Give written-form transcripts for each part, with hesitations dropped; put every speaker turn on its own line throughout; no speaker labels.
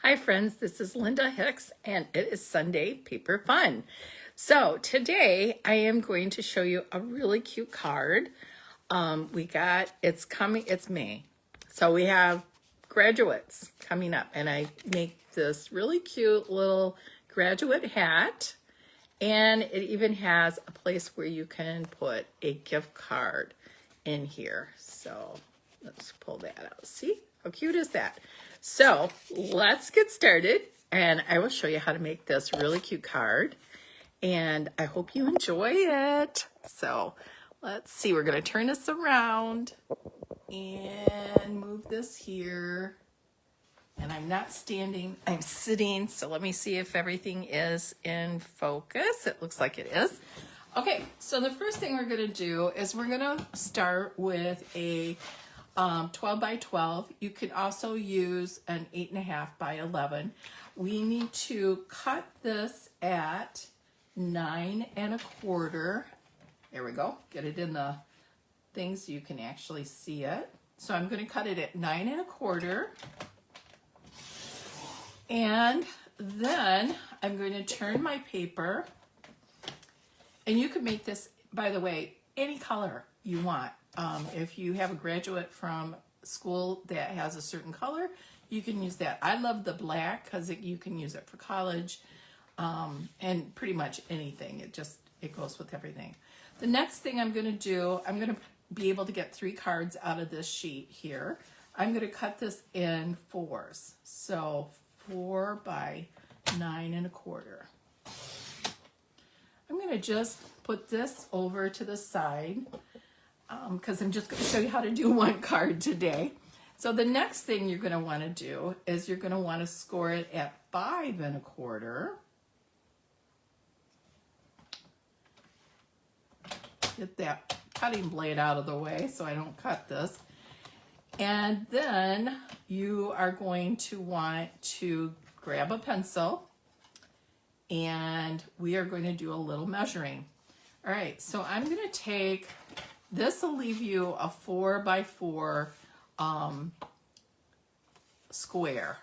Hi friends, this is Linda Hicks and it is Sunday Paper Fun. So today I am going to show you a really cute card. It's May. So we have graduates coming up and I make this really cute little graduate hat. And it even has a place where you can put a gift card in here. So let's pull that out. See, how cute is that? So let's get started and I will show you how to make this really cute card. And I hope you enjoy it. So let's see, we're gonna turn this around and move this here. And I'm not standing, I'm sitting. So let me see if everything is in focus. It looks like it is. Okay, so the first thing we're gonna do is we're gonna start with a 12 by 12. You could also use an 8.5 by 11. We need to cut this at 9 1/4. There we go. Get it in the thing so you can actually see it. So I'm going to cut it at 9 1/4. And then I'm going to turn my paper. And you can make this, by the way, any color you want. If you have a graduate from school that has a certain color, you can use that. I love the black because you can use it for college and pretty much anything. It goes with everything. The next thing I'm going to do, I'm going to be able to get 3 cards out of this sheet here. I'm going to cut this in 4s. So 4 by 9 1/4. I'm going to just put this over to the side because I'm just going to show you how to do one card today. So the next thing you're going to want to do is you're going to want to score it at 5 1/4. Get that cutting blade out of the way so I don't cut this. And then you are going to want to grab a pencil and we are going to do a little measuring. All right, so I'm going to take, this will leave you a 4 by 4 square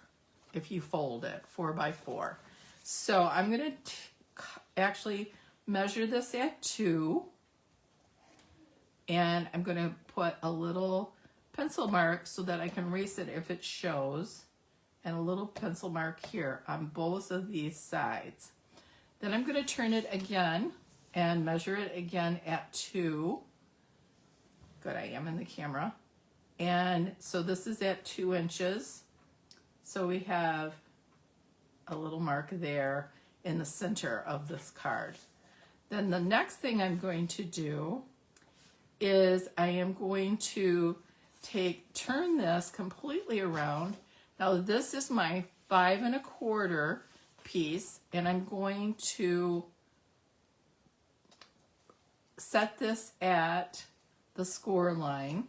if you fold it, 4 by 4. So I'm going to actually measure this at 2 and I'm going to put a little pencil mark so that I can erase it if it shows, and a little pencil mark here on both of these sides. Then I'm going to turn it again and measure it again at 2. Good, I am in the camera. And so this is at 2 inches. So we have a little mark there in the center of this card. Then the next thing I'm going to do is I am going to turn this completely around. Now this is my 5 1/4 piece, and I'm going to set this at the score line.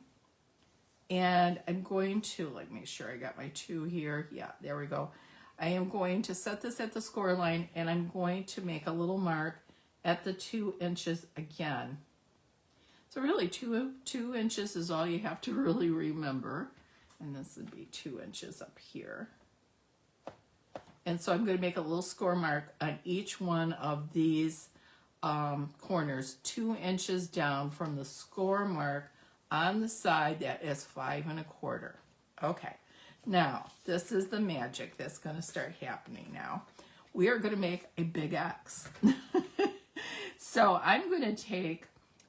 And I'm going to, let me make sure I got my 2 here. Yeah, there we go. I am going to set this at the score line and I'm going to make a little mark at the 2 inches again. So really 2 inches is all you have to really remember. And this would be 2 inches up here. And so I'm going to make a little score mark on each one of these corners, 2 inches down from the score mark on the side that is 5 1/4. Okay, now this is the magic that's going to start happening now. We are going to make a big X. So I'm going to take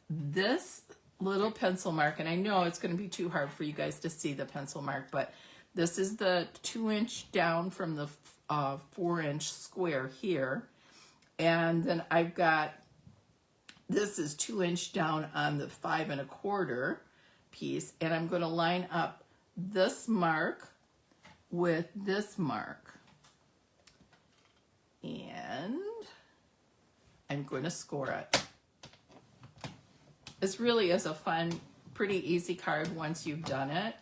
this little pencil mark, and I know it's going to be too hard for you guys to see the pencil mark, but this is the 2 inch down from the 4 inch square here. And then I've got, this is 2 inch down on the 5 1/4 piece, and I'm going to line up this mark with this mark. And I'm going to score it. This really is a fun, pretty easy card once you've done it.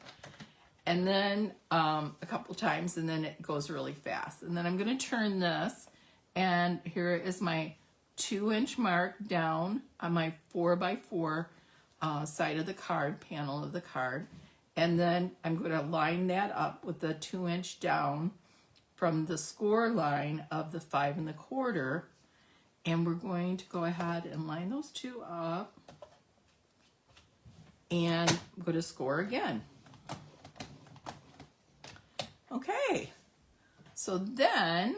And then a couple times, and then it goes really fast. And then I'm going to turn this, and here is my 2 inch mark down on my 4 by 4 side of the card, panel of the card. And then I'm going to line that up with the 2 inch down from the score line of the 5 1/4, and we're going to go ahead and line those two up, and I'm going to score again. Okay, so then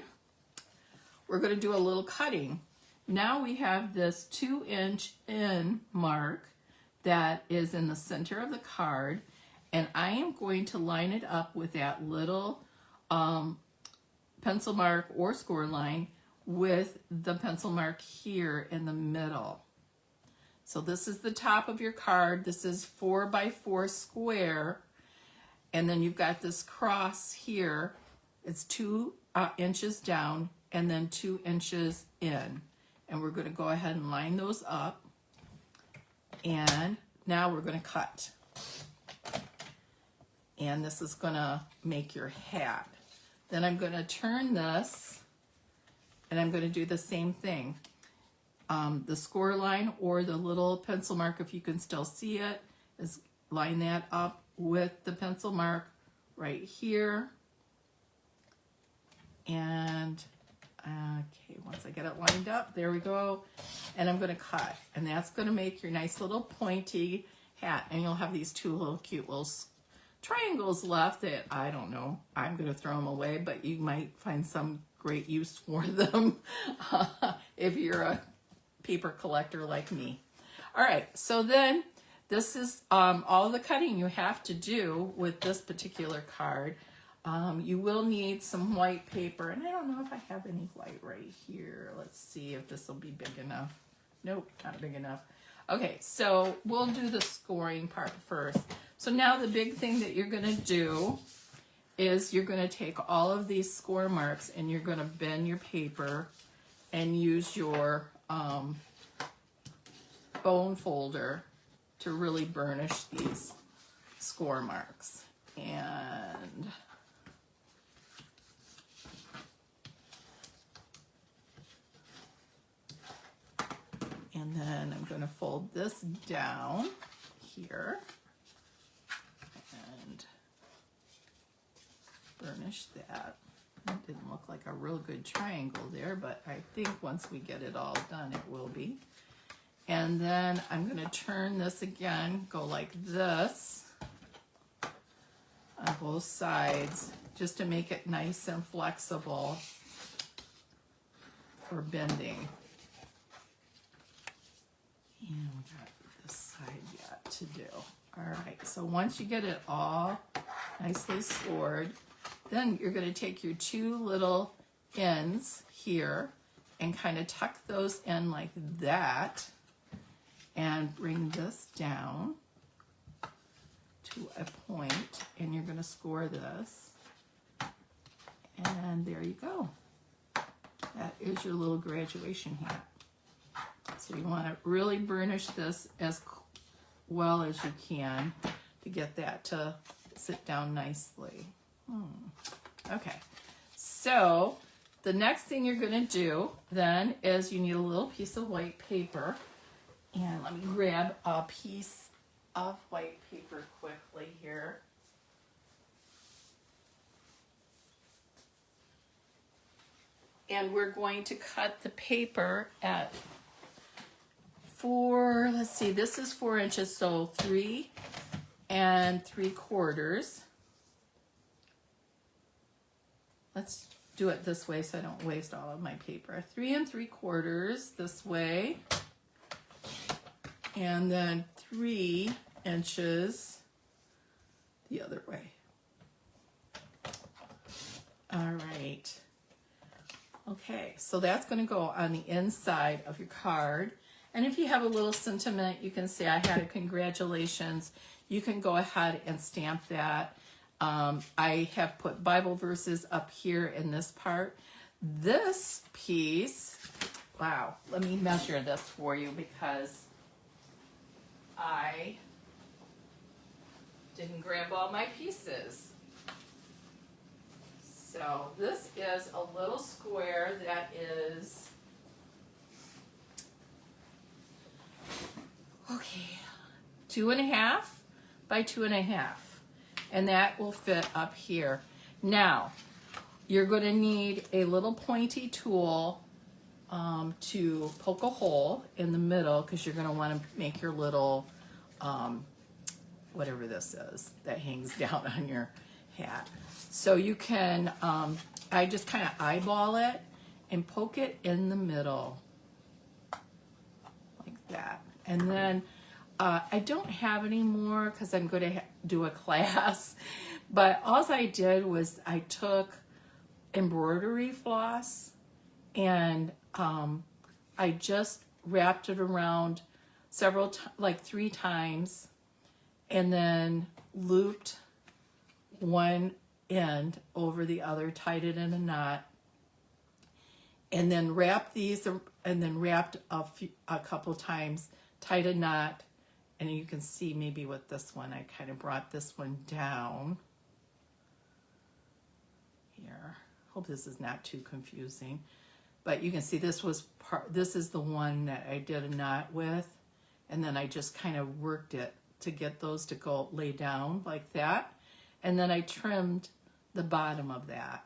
we're going to do a little cutting. Now we have this 2-inch in mark that is in the center of the card, and I am going to line it up with that little pencil mark or score line with the pencil mark here in the middle. So this is the top of your card. This is 4 by 4 square, and then you've got this cross here. It's 2 inches down and then 2 inches in. And we're going to go ahead and line those up. And now we're going to cut. And this is going to make your hat. Then I'm going to turn this, and I'm going to do the same thing. The score line or the little pencil mark, if you can still see it, is line that up with the pencil mark right here. And okay, once I get it lined up, there we go. And I'm going to cut. And that's going to make your nice little pointy hat. And you'll have these two little cute little triangles left that, I don't know, I'm going to throw them away, but you might find some great use for them if you're a paper collector like me. All right, so then this is all the cutting you have to do with this particular card. You will need some white paper, and I don't know if I have any white right here. Let's see if this will be big enough. Nope, not big enough. Okay, so we'll do the scoring part first. So now the big thing that you're going to do is you're going to take all of these score marks and you're going to bend your paper and use your bone folder to really burnish these score marks. And then I'm going to fold this down here and burnish that. It didn't look like a real good triangle there, but I think once we get it all done, it will be. And then I'm going to turn this again, go like this on both sides, just to make it nice and flexible for bending. And we got this side yet to do. All right, so once you get it all nicely scored, then you're going to take your two little ends here and kind of tuck those in like that and bring this down to a point, and you're going to score this. And there you go. That is your little graduation hat. So you want to really burnish this as well as you can to get that to sit down nicely. Okay, so the next thing you're going to do then is you need a little piece of white paper. And let me grab a piece of white paper quickly here. And we're going to cut the paper at 4, let's see, this is 4 inches, so 3 3/4. Let's do it this way so I don't waste all of my paper. 3 3/4 this way, and then 3 inches the other way. All right. Okay, so that's going to go on the inside of your card. And if you have a little sentiment, you can say, I had a congratulations. You can go ahead and stamp that. I have put Bible verses up here in this part. This piece, wow, let me measure this for you because I didn't grab all my pieces. So this is a little square that is, okay, 2.5 by 2.5, and that will fit up here. Now, you're going to need a little pointy tool to poke a hole in the middle, because you're going to want to make your little, whatever this is that hangs down on your hat. So you can, I just kind of eyeball it and poke it in the middle like that. And then I don't have any more because I'm going to do a class, but all I did was I took embroidery floss and I just wrapped it around like 3 times, and then looped one end over the other, tied it in a knot, and then wrapped these, and then wrapped a couple times, tied a knot, and you can see maybe with this one, I kind of brought this one down here. Hope this is not too confusing. But you can see this is the one that I did a knot with, and then I just kind of worked it to get those to go lay down like that. And then I trimmed the bottom of that.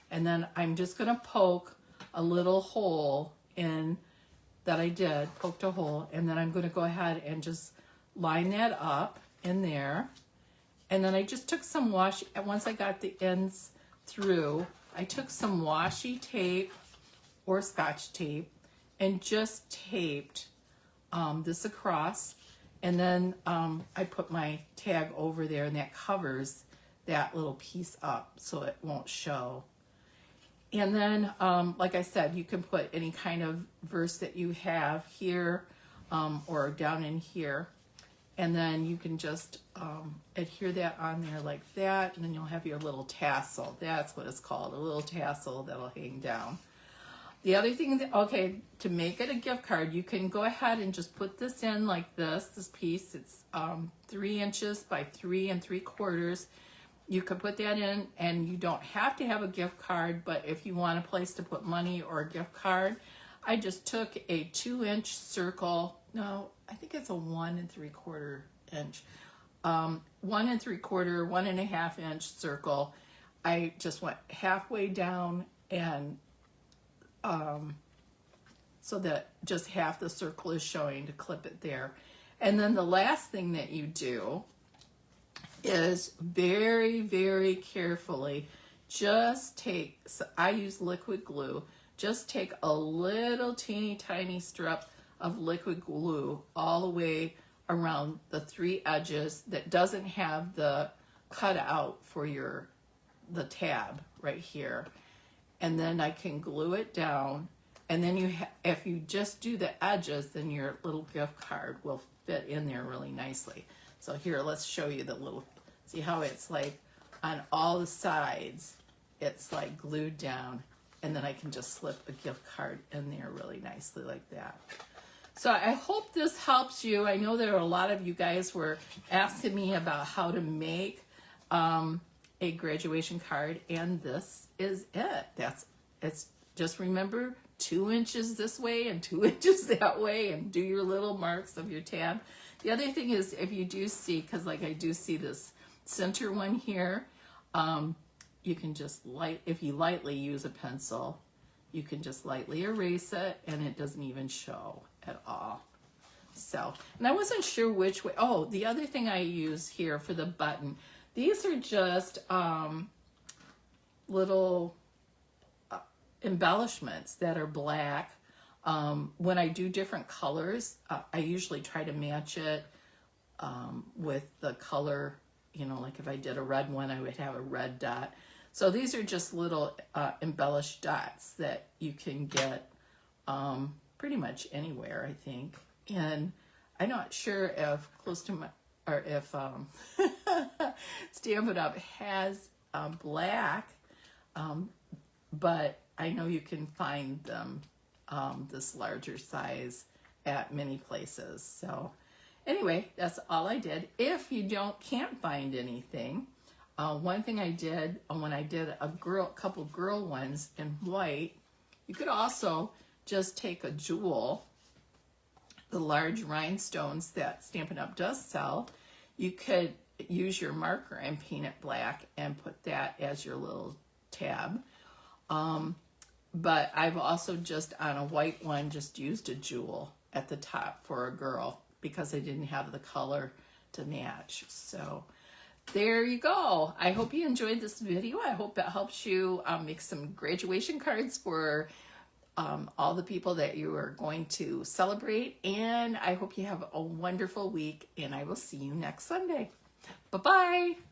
And then I'm just gonna poke a little hole in that I did, poked a hole, and then I'm gonna go ahead and just line that up in there. And then I just took some washi, once I got the ends through, I took some washi tape or Scotch tape and just taped this across, and then I put my tag over there, and that covers that little piece up so it won't show. And then like I said, you can put any kind of verse that you have here or down in here, and then you can just adhere that on there like that, and then you'll have your little tassel. That's what it's called, a little tassel that'll hang down. The other thing that, okay, to make it a gift card, you can go ahead and just put this in like this piece. It's 3 inches by 3 3/4. You could put that in, and you don't have to have a gift card, but if you want a place to put money or a gift card, I just took a 2-inch circle. No, I think it's a 1 3/4 inch. 1 3/4, 1.5 inch circle. I just went halfway down, and so that just half the circle is showing, to clip it there. And then the last thing that you do is very, very carefully just take, so I use liquid glue, just take a little teeny tiny strip of liquid glue all the way around the 3 edges that doesn't have the cutout for the tab right here. And then I can glue it down, and then if you just do the edges, then your little gift card will fit in there really nicely. So here, let's show you the little, see how it's like on all the sides, it's like glued down, and then I can just slip a gift card in there really nicely like that. So I hope this helps you. I know there are a lot of you guys were asking me about how to make a graduation card, and this is it. It's just remember 2 inches this way and 2 inches that way, and do your little marks of your tab. The other thing is, if you do see, because like I do see this center one here, you can just if you lightly use a pencil, you can just lightly erase it, and it doesn't even show at all. So, and I wasn't sure which way. Oh, the other thing I use here for the button, these are just little embellishments that are black. When I do different colors, I usually try to match it with the color, like if I did a red one, I would have a red dot. So these are just little embellished dots that you can get pretty much anywhere, I think. And I'm not sure if Stampin' Up! Has black, but I know you can find them this larger size at many places. So anyway, that's all I did. If you can't find anything, one thing I did when I did a couple girl ones in white, you could also just take a jewel, the large rhinestones that Stampin' Up! Does sell. You could use your marker and paint it black and put that as your little tab. But I've also just on a white one just used a jewel at the top for a girl because I didn't have the color to match. So there you go. I hope you enjoyed this video. I hope it helps you make some graduation cards for all the people that you are going to celebrate. And I hope you have a wonderful week, and I will see you next Sunday. Bye-bye.